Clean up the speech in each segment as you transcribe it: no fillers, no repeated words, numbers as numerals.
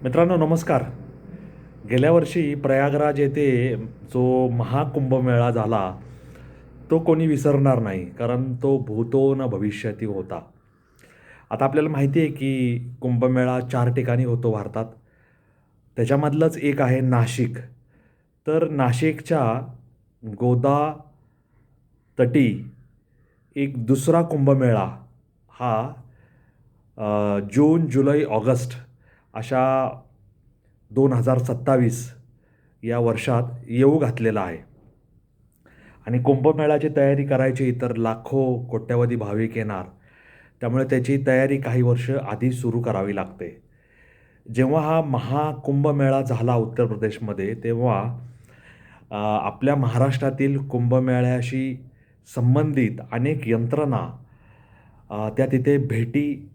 मित्रांनो नमस्कार. गेल्या वर्षी प्रयागराज येथे जो महाकुंभमेळा झाला तो कोणी विसरणार नाही, कारण तो भूतो न भविष्यती होता. आता आपल्याला माहिती आहे की कुंभमेळा 4 ठिकाणी होतो भारतात. त्याच्यामधलंच एक आहे नाशिक. तर नाशिकच्या गोदा तटी एक दुसरा कुंभमेळा हा जून, जुलै, ऑगस्ट अशा 2027 या वर्षात येऊ घातलेला आहे. आणि कुंभमेळ्याची तयारी करायची तर लाखो कोट्यावधी भाविक येणार, त्यामुळे त्याची तयारी काही वर्ष आधी सुरू करावी लागते. जेव्हा हा महाकुंभमेळा झाला उत्तर प्रदेशमध्ये, तेव्हा आपल्या महाराष्ट्रातील कुंभमेळ्याशी संबंधित अनेक यंत्रणा त्या तिथे भेटीसाठी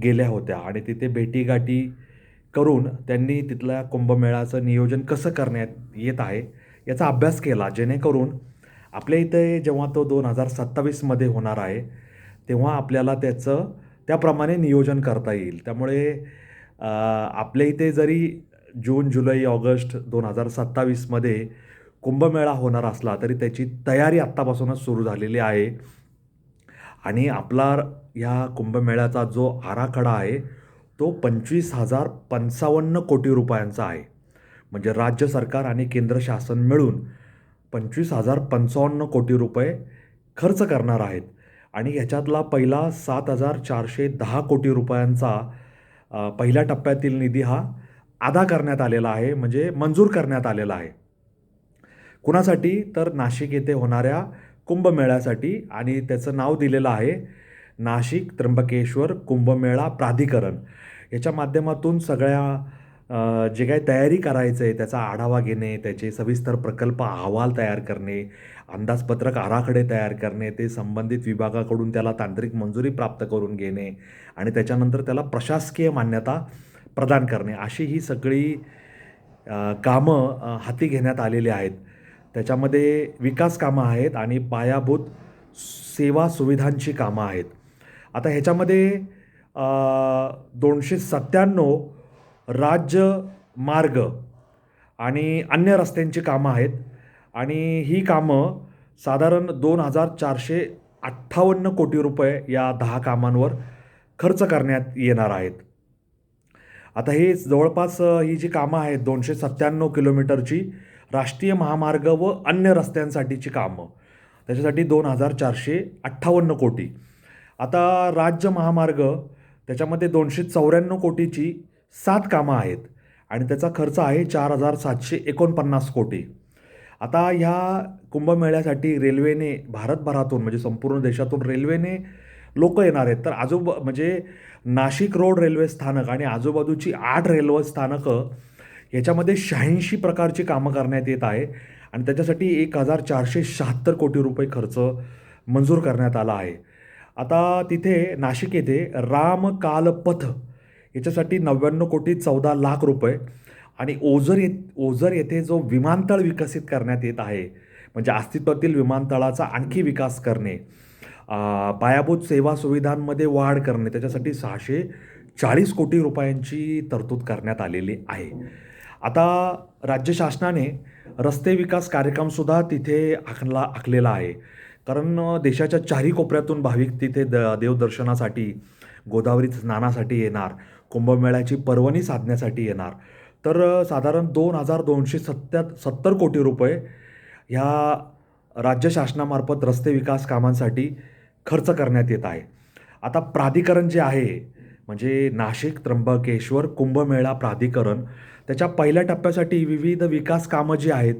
गेल्या होत्या आणि तिथे भेटीगाठी करून त्यांनी तिथल्या कुंभमेळ्याचं नियोजन कसं करण्यात येत आहे याचा अभ्यास केला, जेणेकरून आपल्या इथे जेव्हा तो 2027मध्ये होणार आहे तेव्हा आपल्याला त्याचं त्याप्रमाणे नियोजन करता येईल. त्यामुळे आपल्या इथे जरी जून, जुलै, ऑगस्ट 2027मध्ये कुंभमेळा होणार असला तरी त्याची तयारी आत्तापासूनच सुरू झालेली आहे. आणि आपला ह्या कुंभमेळ्याचा जो आराखडा आहे तो 25,055 कोटी रुपयांचा आहे. म्हणजे राज्य सरकार आणि केंद्र शासन मिळून 25,055 कोटी रुपये खर्च करणार आहेत. आणि ह्याच्यातला पहिला 7,410 कोटी रुपयांचा पहिल्या टप्प्यातील निधी हा अदा करण्यात आलेला आहे, म्हणजे मंजूर करण्यात आलेला आहे. कुणासाठी? तर नाशिक येथे होणाऱ्या कुंभमेळ्यासाठी. आणि त्याचं नाव दिलेलं आहे नाशिक त्र्यंबकेश्वर कुंभमेळा प्राधिकरण. याच्या माध्यमातून सगळ्या जे काही तयारी करायचं आहे त्याचा आढावा घेणे, त्याचे सविस्तर प्रकल्प अहवाल तयार करणे, अंदाजपत्रक आराखडे तयार करणे, ते संबंधित विभागाकडून त्याला तांत्रिक मंजुरी प्राप्त करून घेणे आणि त्याच्यानंतर त्याला प्रशासकीय मान्यता प्रदान करणे, अशी ही सगळी कामं हाती घेण्यात आलेली आहेत. त्याच्यामध्ये विकास कामं आहेत आणि पायाभूत सेवा सुविधांची कामं आहेत. आता ह्याच्यामध्ये 297 राज्य मार्ग आणि अन्य रस्त्यांची कामं आहेत. आणि ही कामं साधारण 2,458 कोटी रुपये या 10 कामांवर खर्च करण्यात येणार आहेत. आता हे जवळपास ही जी कामं आहेत 297 किलोमीटरची राष्ट्रीय महामार्ग व अन्य रस्त्यांसाठीची कामं, त्याच्यासाठी 2,458 कोटी. आता राज्य महामार्ग त्याच्यामध्ये 294 कोटीची 7 कामं आहेत आणि त्याचा खर्च आहे 4,749 कोटी. आता ह्या कुंभमेळ्यासाठी रेल्वेने भारतभरातून म्हणजे संपूर्ण देशातून रेल्वेने लोक येणार आहेत. तर म्हणजे नाशिक रोड रेल्वे स्थानक आणि आजूबाजूची 8 रेल्वे स्थानकं याच्यामध्ये 86 प्रकारची कामं करण्यात येत आहे आणि त्याच्यासाठी 1,476 कोटी रुपये खर्च मंजूर करण्यात आला आहे. आता तिथे नाशिक येथे रामकालपथ याच्यासाठी 99 कोटी 14 लाख रुपये आणि ओझर येथे जो विमानतळ विकसित करण्यात येत आहे, म्हणजे अस्तित्वातील विमानतळाचा आणखी विकास करणे, पायाभूत सेवा सुविधांमध्ये वाढ करणे, त्याच्यासाठी 640 कोटी रुपयांची तरतूद करण्यात आलेली आहे. आता राज्य शासनाने रस्ते विकास कार्यक्रमसुद्धा तिथे आखलेला आहे, कारण देशाच्या 4ही कोपऱ्यातून भाविक तिथे देवदर्शनासाठी, गोदावरी स्नानासाठी येणार, कुंभमेळ्याची पर्वणी साधण्यासाठी येणार. तर साधारण 2,270 कोटी रुपये ह्या राज्य शासनामार्फत रस्ते विकास कामांसाठी खर्च करण्यात येत आहे. आता प्राधिकरण जे आहे म्हणजे नाशिक त्र्यंबकेश्वर कुंभमेळा प्राधिकरण, त्याच्या पहिल्या टप्प्यासाठी विविध विकास कामं जी आहेत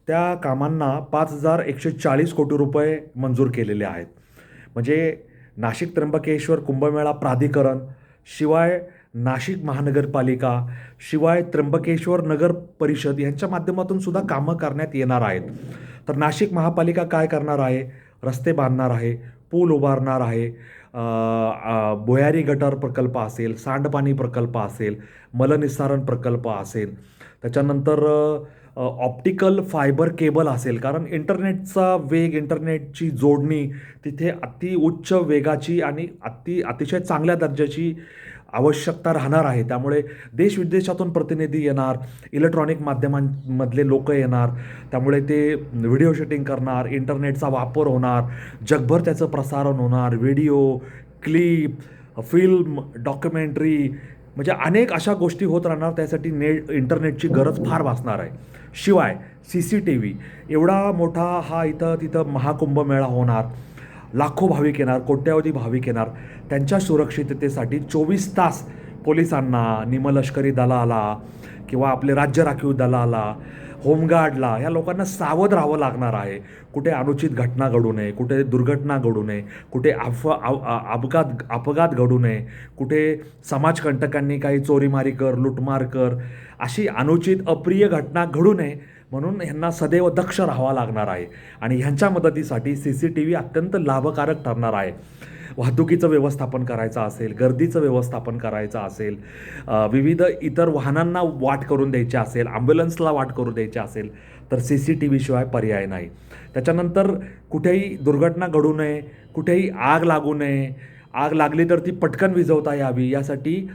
त्या कामांना 5,140 कोटी रुपये मंजूर केलेले आहेत. म्हणजे नाशिक त्र्यंबकेश्वर कुंभमेळा प्राधिकरण, शिवाय नाशिक महानगरपालिका, शिवाय त्र्यंबकेश्वर नगर परिषद यांच्या माध्यमातून सुद्धा कामं करण्यात येणार आहेत. तर नाशिक महापालिका काय करणार आहे? रस्ते बांधणार आहे, पूल उभारणार आहे, भुयारी गटार प्रकल्प असेल, सांडपाणी प्रकल्प असेल, मलनिस्सारण प्रकल्प असेल, त्याच्यानंतर ऑप्टिकल फायबर केबल असेल, कारण इंटरनेटचा वेग, इंटरनेटची जोडणी तिथे अति उच्च वेगाची आणि अतिशय चांगल्या दर्जाची आवश्यकता राहणार आहे. त्यामुळे देशविदेशातून प्रतिनिधी येणार, इलेक्ट्रॉनिक माध्यमांमधले लोक येणार, त्यामुळे ते व्हिडिओ शूटिंग करणार, इंटरनेटचा वापर होणार, जगभर त्याचं प्रसारण होणार, व्हिडिओ, क्लिप, फिल्म, डॉक्युमेंटरी, म्हणजे अनेक अशा गोष्टी होत राहणार. त्यासाठी इंटरनेटची गरज फार भासणार आहे. शिवाय CCTV, एवढा मोठा हा इथं तिथं महाकुंभमेळा होणार, लाखो भाविक येणार, कोट्यावधी भाविक येणार, त्यांच्या सुरक्षिततेसाठी 24 तास पोलिसांना, निमलष्करी दलाला किंवा आपले राज्य राखीव दलाला, होमगार्डला, ह्या लोकांना सावध राहावं लागणार आहे. कुठे अनुचित घटना घडू नये, कुठे दुर्घटना घडू नये, कुठे अपघात घडू नये, कुठे समाजकंटकांनी काही चोरीमारी कर, लुटमार कर, अशी अनुचित अप्रिय घटना घडू नये म्हणून ह्यांना सदैव दक्ष राहावं लागणार आहे. आणि ह्यांच्या मदतीसाठी CCTV अत्यंत लाभकारक ठरणार आहे. वाहतुकीचं व्यवस्थापन करायचं असेल, गर्दीचं व्यवस्थापन करायचं असेल, विविध इतर वाहनांना वाट करून द्यायची असेल, ॲम्ब्युलन्सला वाट करून द्यायची असेल, तर CCTV शिवाय पर्याय नाही. त्याच्यानंतर कुठेही दुर्घटना घडू नये, कुठेही आग लागू नये, आग लागली तर ती पटकन विझवता यावी, यासाठी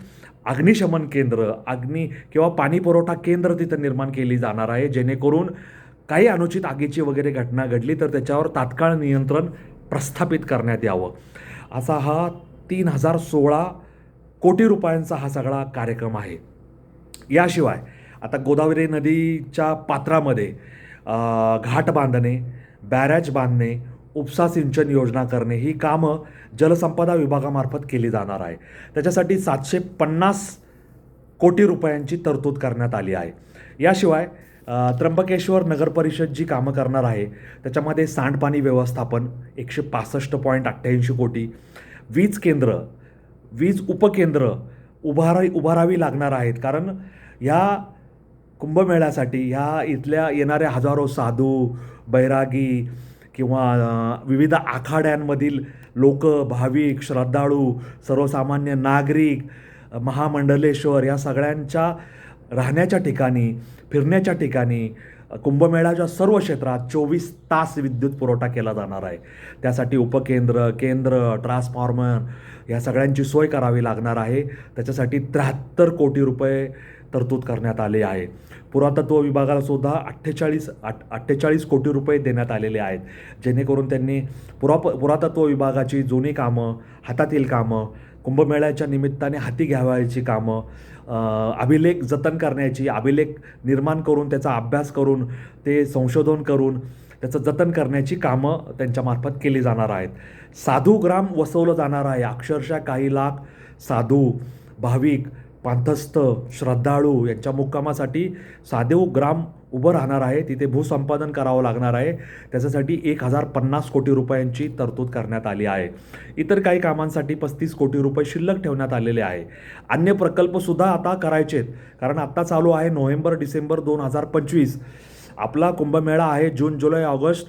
अग्निशमन केंद्र, किंवा पाणी पुरवठा केंद्र तिथं निर्माण केली जाणार आहे, जेणेकरून काही अनुचित आगीची वगैरे घटना घडली तर त्याच्यावर तात्काळ नियंत्रण प्रस्थापित करण्यात यावं. असा हा 3016 कोटी रुपयांचा हा सगळा कार्यक्रम आहे. याशिवाय आता गोदावरी नदीच्या पात्रामध्ये घाट बांधणे, बॅरेज बांधणे, उपसा सिंचन योजना करणे, ही कामं जलसंपदा विभागामार्फत केली जाणार आहे. त्याच्यासाठी 750 कोटी रुपयांची तरतूद करण्यात आली आहे. याशिवाय त्र्यंबकेश्वर नगर परिषद जी कामं करणार आहे त्याच्यामध्ये सांडपाणी व्यवस्थापन 165.88 कोटी, वीज केंद्र, वीज उपकेंद्र उभारावी लागणार आहेत. कारण ह्या कुंभमेळ्यासाठी ह्या इथल्या येणाऱ्या हजारो साधू, बैरागी किंवा विविध आखाड्यांमधील लोक, भाविक, श्रद्धाळू, सर्वसामान्य नागरिक, महामंडलेश्वर, या सगळ्यांच्या राहण्याच्या ठिकाणी, फिरण्याच्या ठिकाणी कुंभमेळ्याच्या सर्व क्षेत्रात 24 तास विद्युत पुरवठा केला जाणार आहे. त्यासाठी उपकेंद्र, केंद्र, ट्रान्सफॉर्मर, या सगळ्यांची सोय करावी लागणार आहे. त्याच्यासाठी 73 कोटी रुपये तरतूद करण्यात आले आहे. पुरातत्व विभागाला सुद्धा 48 कोटी रुपये देण्यात आलेले आहेत, जेणेकरून त्यांनी पुरातत्व विभागाची जुनी कामं, हातातील कामं, कुंभमेळ्याच्या निमित्ताने हाती घ्यावयाची कामं, अभिलेख जतन करण्याची, अभिलेख निर्माण करून त्याचा अभ्यास करून, ते संशोधन करून त्याचं जतन करण्याची कामं त्यांच्यामार्फत केली जाणार आहेत. साधू ग्राम वसवलं जाणार आहे. अक्षरशः काही लाख साधू, भाविक, पांथस्थ, श्रद्धाळू यांच्या मुक्कामासाठी साधू ग्राम उभं राहणार आहे. तिथे भूसंपादन करावं लागणार आहे. त्याच्यासाठी 1050 कोटी रुपयांची तरतूद करण्यात आली आहे. इतर काही कामांसाठी 35 कोटी रुपये शिल्लक ठेवण्यात आलेले आहे. अन्य प्रकल्पसुद्धा आता करायचे आहेत, कारण आत्ता चालू आहे नोव्हेंबर-डिसेंबर 2025. आपला कुंभमेळा आहे जून, जुलै, ऑगस्ट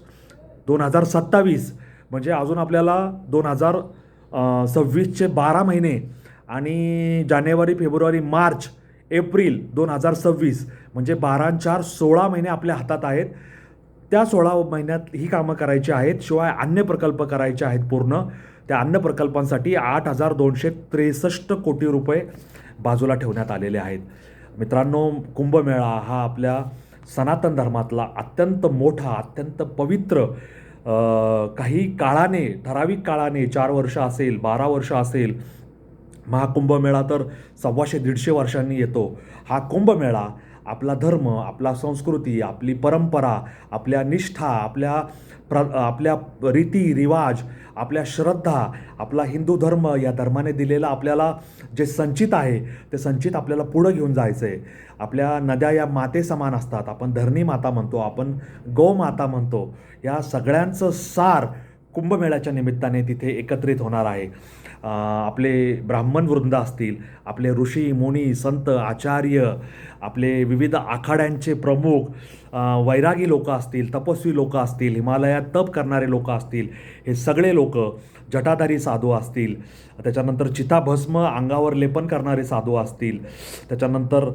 2027. म्हणजे अजून आपल्याला 2026चे 12 महिने आणि जानेवारी, फेब्रुवारी, मार्च, एप्रिल 2026 म्हणजे 12 16 महिने आपल्या हातात आहेत. त्या 16 महिन्यात ही कामं करायची आहेत. शिवाय अन्य प्रकल्प करायचे आहेत पूर्ण. त्या अन्य प्रकल्पांसाठी 8,263 कोटी रुपये बाजूला ठेवण्यात आलेले आहेत. मित्रांनो, कुंभमेळा हा आपल्या सनातन धर्मातला अत्यंत मोठा, अत्यंत पवित्र, काही काळाने, ठराविक काळाने 4 वर्ष असेल, 12 वर्ष असेल, महाकुंभमेळा तर 125-150 वर्षांनी येतो. हा कुंभमेळा आपला धर्म, आपला संस्कृती, आपली परंपरा, आपल्या निष्ठा, आपल्या रीती रिवाज, आपल्या श्रद्धा, आपला हिंदू धर्म, या धर्माने दिलेला आपल्याला जे संचित आहे ते संचित आपल्याला पुढं घेऊन जायचं आहे. आपल्या नद्या या माते समान असतात. आपण धरणी माता म्हणतो, आपण गौमाता म्हणतो. या सगळ्यांचं सार कुंभमेळ्याच्या निमित्ताने तिथे एकत्रित होणार आहे. आपले ब्राह्मण वृंद असतील, आपले ऋषी, मुनी, संत, आचार्य, आपले विविध आखाड्यांचे प्रमुख, वैरागी लोक असतील, तपस्वी लोक असतील, हिमालयात तप करणारे लोक असतील, हे सगळे लोक, जटाधारी साधू असतील, त्याच्यानंतर चिताभस्म अंगावर लेपन करणारे साधू असतील, त्याच्यानंतर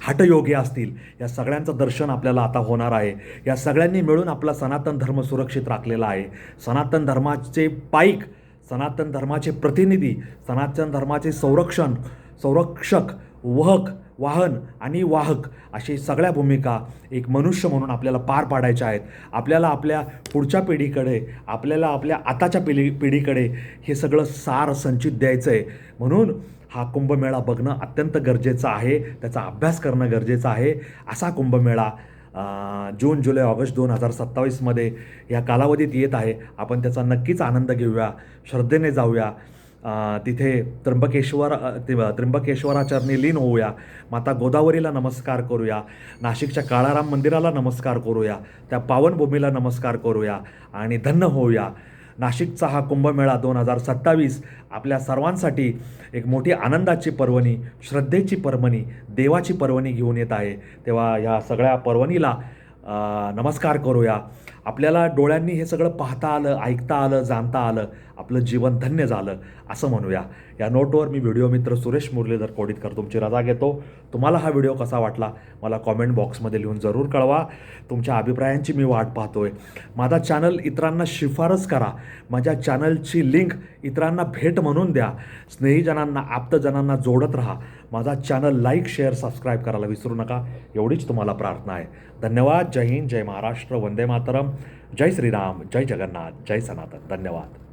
हठयोगी असतील, या सगळ्यांचं दर्शन आपल्याला आता होणार आहे. या सगळ्यांनी मिळून आपला सनातन धर्म सुरक्षित राखलेला आहे. सनातन धर्माचे पाईक, सनातन धर्माचे प्रतिनिधी, सनातन धर्माचे संरक्षक, वाहन आणि वाहक अशी सगळ्या भूमिका एक मनुष्य म्हणून आपल्याला पार पाडायच्या आहेत. आपल्याला आपल्या पुढच्या पिढीकडे, आपल्याला आपल्या आताच्या पिढीकडे हे सगळं सार संचित द्यायचं आहे. म्हणून हा कुंभमेळा बघणं अत्यंत गरजेचं आहे, त्याचा अभ्यास करणं गरजेचं आहे. असा कुंभमेळा जून, जुलै, ऑगस्ट 2027मध्ये या कालावधीत येत आहे. आपण त्याचा नक्कीच आनंद घेऊया, श्रद्धेने जाऊया. तिथे त्र्यंबकेश्वराचरणी लीन होऊया, माता गोदावरीला नमस्कार करूया, नाशिकच्या काळाराम मंदिराला नमस्कार करूया, त्या पावनभूमीला नमस्कार करूया आणि धन्य होऊया. नाशिकचा हा कुंभमेळा 2027 आपल्या सर्वांसाठी एक मोठी आनंदाची पर्वणी, श्रद्धेची पर्वणी, देवाची पर्वणी घेऊन येत आहे. तेव्हा ह्या सगळ्या पर्वणीला नमस्कार करूया. आपल्याला डोळ्यांनी हे सगळं पाहता आलं, ऐकता आलं, जाणता आलं, आपलं जीवन धन्य झालं असं म्हणूया. या नोटवर मी व्हिडिओ मित्र सुरेश मुरलीधर कोडितकर तुमची रजा घेतो. तुम्हाला हा व्हिडिओ कसा वाटला मला कॉमेंट बॉक्समध्ये लिहून जरूर कळवा. तुमच्या अभिप्रायांची मी वाट पाहतोय. माझा चॅनल इतरांना शिफारस करा. माझ्या चॅनलची लिंक इतरांना भेट म्हणून द्या. स्नेहीजनांना, आप्तजनांना जोडत राहा. माझा चॅनल लाईक, शेअर, सबस्क्राईब करायला विसरू नका. एवढीच तुम्हाला प्रार्थना आहे. धन्यवाद. जय हिंद, जय महाराष्ट्र, वंदे मातरम, जय श्रीराम, जय जगन्नाथ, जय सनातन. धन्यवाद.